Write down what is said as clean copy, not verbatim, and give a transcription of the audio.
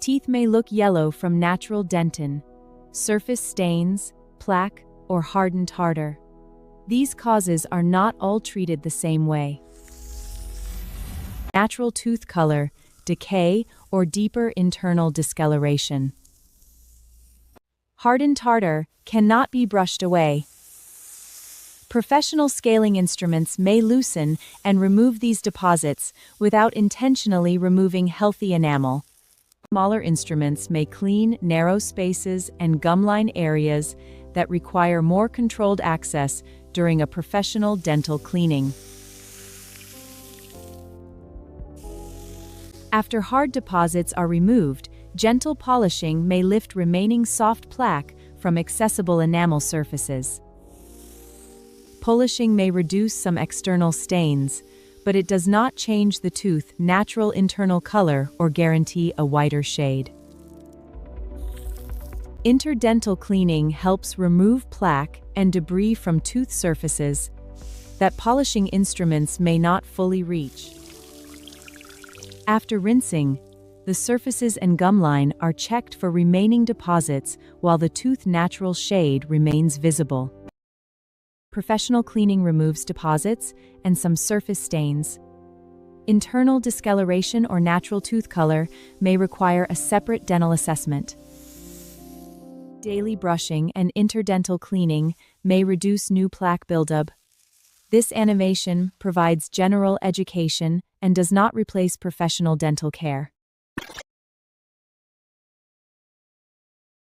Teeth may look yellow from natural dentin, surface stains, plaque, or hardened tartar. These causes are not all treated the same way. Natural tooth color, decay, or deeper internal discoloration. Hardened tartar cannot be brushed away. Professional scaling instruments may loosen and remove these deposits without intentionally removing healthy enamel. Smaller instruments may clean narrow spaces and gumline areas that require more controlled access during a professional dental cleaning. After hard deposits are removed, gentle polishing may lift remaining soft plaque from accessible enamel surfaces. Polishing may reduce some external stains, but it does not change the tooth's natural internal color or guarantee a whiter shade. Interdental cleaning helps remove plaque and debris from tooth surfaces that polishing instruments may not fully reach. After rinsing, the surfaces and gumline are checked for remaining deposits while the tooth's natural shade remains visible. Professional cleaning removes deposits and some surface stains. Internal discoloration or natural tooth color may require a separate dental assessment. Daily brushing and interdental cleaning may reduce new plaque buildup. This animation provides general education and does not replace professional dental care.